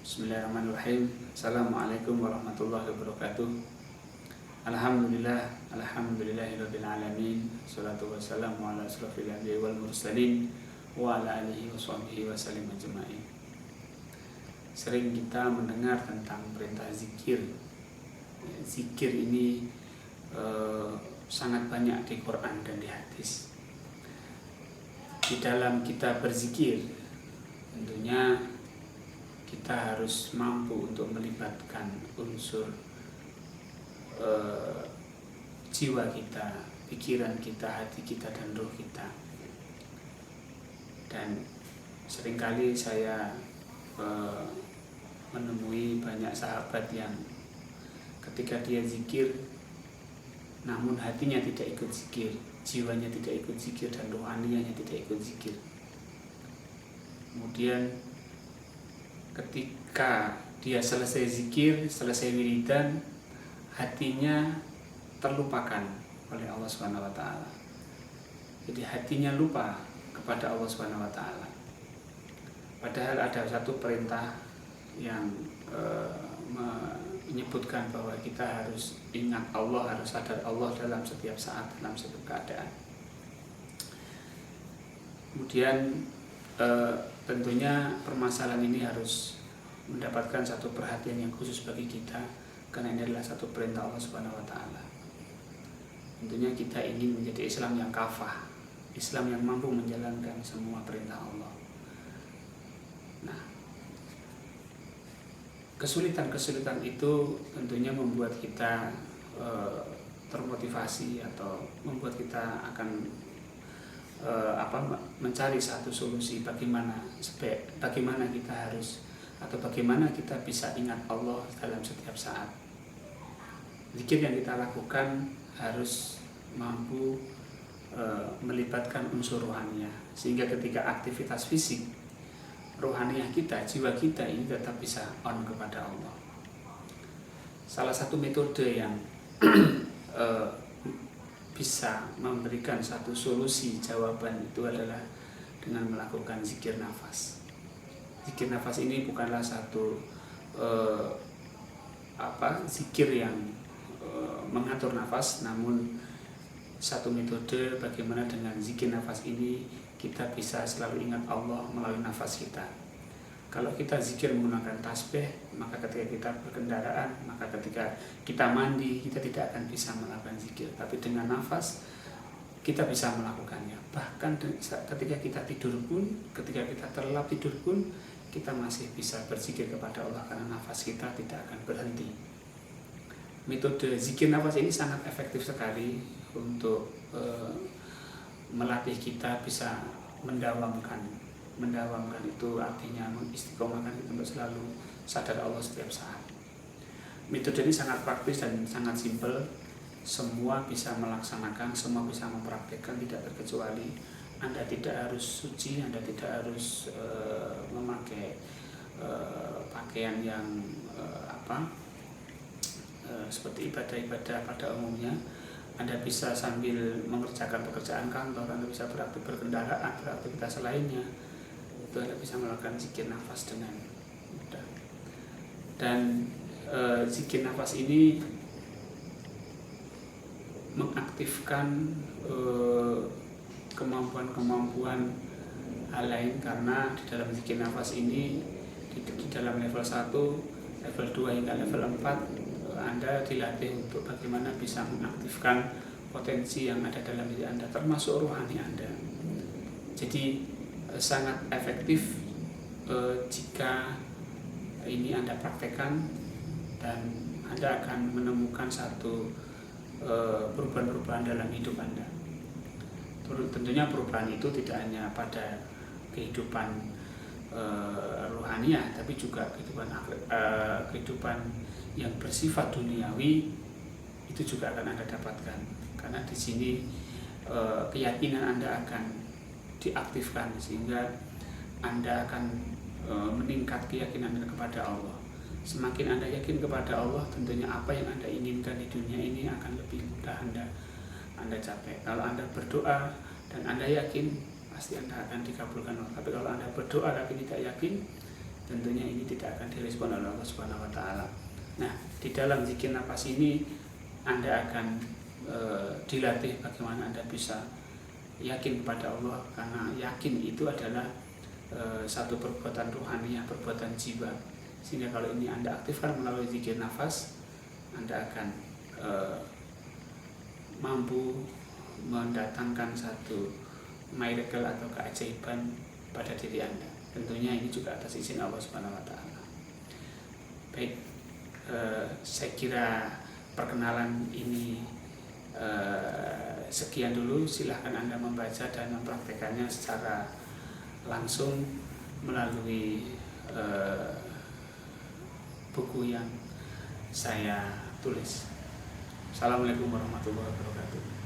Bismillahirrahmanirrahim. Assalamualaikum warahmatullahi wabarakatuh. Alhamdulillahirabbil alamin. Shalatu wassalamu ala asrofil anbiya'i wal mursalin wa ala alihi washabbihi wasallim ajma'in. Sering kita mendengar tentang perintah zikir. Zikir ini sangat banyak di Quran dan di hadis. Di dalam kita berzikir, tentunya kita harus mampu untuk melibatkan unsur jiwa kita, pikiran kita, hati kita, dan roh kita. Dan seringkali saya menemui banyak sahabat yang ketika dia zikir, namun hatinya tidak ikut zikir, jiwanya tidak ikut zikir, dan rohanianya tidak ikut zikir. Kemudian ketika dia selesai zikir, selesai wiridan, hatinya terlupakan oleh Allah Subhanahu wa taala. Jadi hatinya lupa kepada Allah Subhanahu wa taala. Padahal ada satu perintah yang menyebutkan bahwa kita harus ingat Allah, harus sadar Allah dalam setiap saat, dalam setiap keadaan. Kemudian tentunya permasalahan ini harus mendapatkan satu perhatian yang khusus bagi kita, karena ini adalah satu perintah Allah Subhanahu wa taala. Tentunya kita ingin menjadi Islam yang kafah, Islam yang mampu menjalankan semua perintah Allah. Nah, kesulitan-kesulitan itu tentunya membuat kita termotivasi atau membuat kita akan mencari satu solusi bagaimana kita harus atau bagaimana kita bisa ingat Allah dalam setiap saat. Zikir yang kita lakukan harus mampu melibatkan unsur rohaniah, sehingga ketika aktivitas fisik, rohaniah kita, jiwa kita ini tetap bisa on kepada Allah. Salah satu metode yang bisa memberikan satu solusi jawaban itu adalah dengan melakukan zikir nafas. Zikir nafas ini bukanlah satu zikir yang mengatur nafas, namun satu metode bagaimana dengan zikir nafas ini kita bisa selalu ingat Allah melalui nafas kita. Kalau kita zikir menggunakan tasbih, maka ketika kita berkendaraan, maka ketika kita mandi, kita tidak akan bisa melakukan zikir. Tapi dengan nafas, kita bisa melakukannya. Bahkan ketika kita tidur pun, ketika kita terlelap tidur pun, kita masih bisa berzikir kepada Allah karena nafas kita tidak akan berhenti. Metode zikir nafas ini sangat efektif sekali untuk melatih kita bisa mendawamkan itu artinya mengistiqomahkan kita untuk selalu sadar Allah setiap saat. Metode ini sangat praktis dan sangat simpel. Semua bisa melaksanakan, semua bisa mempraktikkan, tidak terkecuali. Anda tidak harus suci, Anda tidak harus memakai pakaian yang seperti ibadah-ibadah pada umumnya. Anda bisa sambil mengerjakan pekerjaan kantor, Anda bisa beraktif berkendaraan, beraktivitas lainnya. Itu Anda bisa melakukan zikir nafas dengan mudah. Dan zikir nafas ini mengaktifkan kemampuan-kemampuan hal lain, karena di dalam zikir nafas ini di dalam level 1, level 2 hingga level 4 Anda dilatih untuk bagaimana bisa mengaktifkan potensi yang ada dalam diri Anda, termasuk rohani Anda. Jadi sangat efektif jika ini Anda praktekkan, dan Anda akan menemukan satu perubahan-perubahan dalam hidup Anda. Tentunya perubahan itu tidak hanya pada kehidupan rohaniah, tapi juga kehidupan yang bersifat duniawi itu juga akan Anda dapatkan, karena di sini keyakinan Anda akan diaktifkan, sehingga Anda akan meningkat keyakinan Anda kepada Allah. Semakin Anda yakin kepada Allah, tentunya apa yang Anda inginkan di dunia ini akan lebih mudah Anda capai. Kalau Anda berdoa dan Anda yakin, pasti Anda akan dikabulkan Allah. Tapi kalau Anda berdoa tapi tidak yakin, tentunya ini tidak akan direspon oleh Allah Subhanahu wa taala. Nah, di dalam zikir nafas ini Anda akan dilatih bagaimana Anda bisa yakin kepada Allah, karena yakin itu adalah satu perbuatan rohani, perbuatan jiwa. Sehingga kalau ini Anda aktifkan melalui zikir nafas, Anda akan mampu mendatangkan satu miracle atau keajaiban pada diri Anda. Tentunya ini juga atas izin Allah Subhanahu wa taala. Baik, saya kira perkenalan ini sekian dulu. Silahkan Anda membaca dan mempraktekannya secara langsung melalui buku yang saya tulis. Assalamualaikum warahmatullahi wabarakatuh.